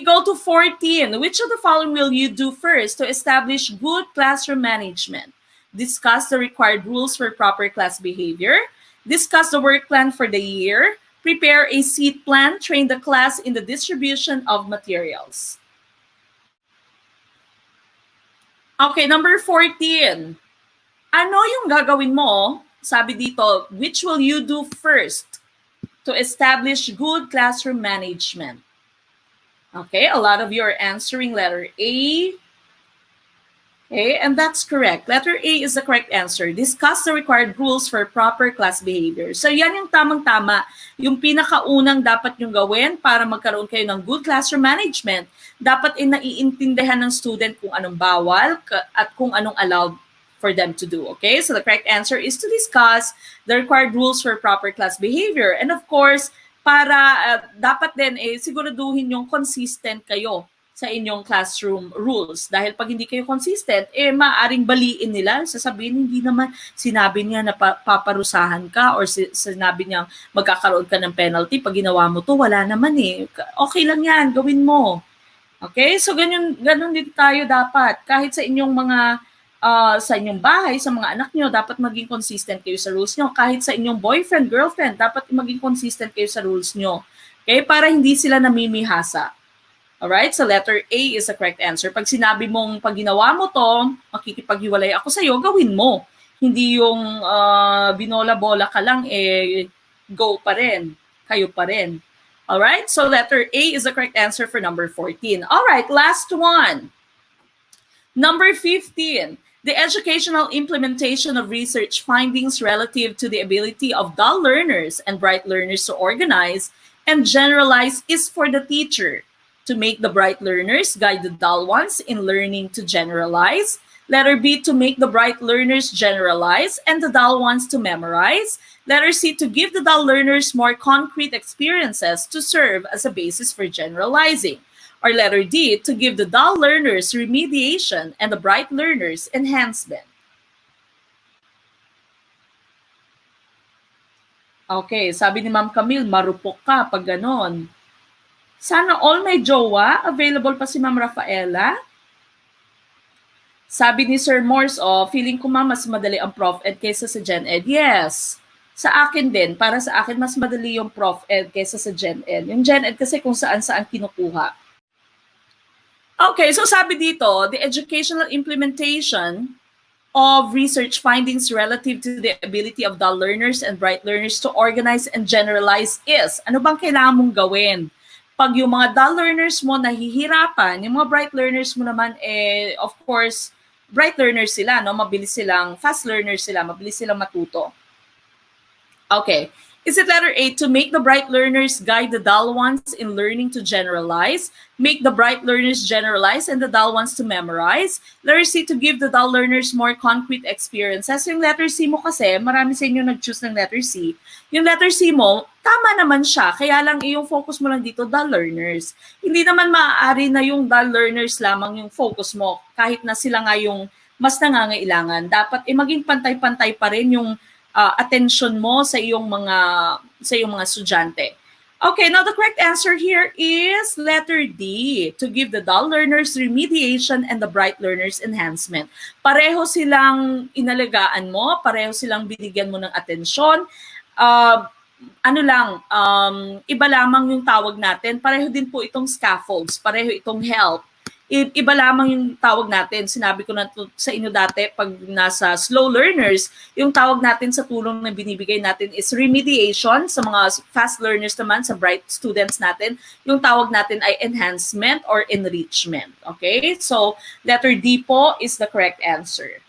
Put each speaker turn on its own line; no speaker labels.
go to 14. Which of the following will you do first to establish good classroom management? Discuss the required rules for proper class behavior. Discuss the work plan for the year. Prepare a seat plan. Train the class in the distribution of materials. Okay, number 14. Ano yung gagawin mo? Sabi dito, which will you do first to establish good classroom management? Okay, a lot of you are answering letter A. Okay, and that's correct. Letter A is the correct answer. Discuss the required rules for proper class behavior. So yan yung tamang-tama. Yung pinakaunang dapat yung gawin para magkaroon kayo ng good classroom management. Dapat naiintindihan ng student kung anong bawal at kung anong allowed for them to do. Okay, so the correct answer is to discuss the required rules for proper class behavior. And of course, para dapat din siguraduhin yung consistent kayo sa inyong classroom rules. Dahil pag hindi kayo consistent, maaaring baliin nila. Sasabihin, hindi naman sinabi niya na paparusahan ka or sinabi niya magkakaroon ka ng penalty. Pag ginawa mo to, wala naman eh. Okay lang yan, gawin mo. Okay? So, ganun din tayo dapat. Kahit sa inyong mga, sa inyong bahay, sa mga anak nyo, dapat maging consistent kayo sa rules nyo. Kahit sa inyong boyfriend, girlfriend, dapat maging consistent kayo sa rules nyo. Okay? Para hindi sila namimihasa. Alright, so letter A is the correct answer. Pag sinabi mong pag ginawa mo to, makikipaghiwalay ako sa'yo, gawin mo. Hindi yung binola-bola ka lang, go pa rin. Kayo pa rin. Alright, so letter A is the correct answer for number 14. Alright, last one. Number 15. The educational implementation of research findings relative to the ability of dull learners and bright learners to organize and generalize is for the teacher. To make the bright learners guide the dull ones in learning to generalize. Letter B, to make the bright learners generalize and the dull ones to memorize. Letter C, to give the dull learners more concrete experiences to serve as a basis for generalizing. Or letter D, to give the dull learners remediation and the bright learners enhancement. Okay, sabi ni Ma'am Camille, marupok ka pag ganon. Sana all may jowa. Available pa si Ma'am Rafaela. Sabi ni Sir Morse, feeling ko mas madali ang Prof Ed kaysa sa Gen Ed. Yes. Sa akin din, para sa akin, mas madali yung Prof Ed kaysa sa Gen Ed. Yung Gen Ed kasi kung saan-saan kinukuha. Okay, so sabi dito, the educational implementation of research findings relative to the ability of dull learners and bright learners to organize and generalize is, ano bang kailangan mong gawin? Pag yung mga dull learners mo nahihirapan, yung mga bright learners mo naman, of course, bright learners sila, no? Mabilis silang, fast learners sila, mabilis silang matuto. Okay. Is it letter A, to make the bright learners guide the dull ones in learning to generalize? Make the bright learners generalize and the dull ones to memorize? Letter C, to give the dull learners more concrete experiences. Yung letter C mo kasi, marami sa inyo nag-choose ng letter C. Yung letter C mo, tama naman siya. Kaya lang yung focus mo lang dito, dull learners. Hindi naman maaari na yung dull learners lamang yung focus mo. Kahit na sila nga yung mas nangangailangan. Dapat maging pantay-pantay pa rin yung attention mo sa iyong mga estudyante. Okay, now the correct answer here is letter D, to give the dull learners remediation and the bright learners enhancement. Pareho silang inalagaan mo, pareho silang binigyan mo ng atensyon. Iba lamang yung tawag natin. Pareho din po itong scaffolds, pareho itong help. Iba lamang yung tawag natin. Sinabi ko na sa inyo dati, pag nasa slow learners, yung tawag natin sa tulong na binibigay natin is remediation. Sa mga fast learners naman, sa bright students natin, yung tawag natin ay enhancement or enrichment. Okay? So, letter D po is the correct answer.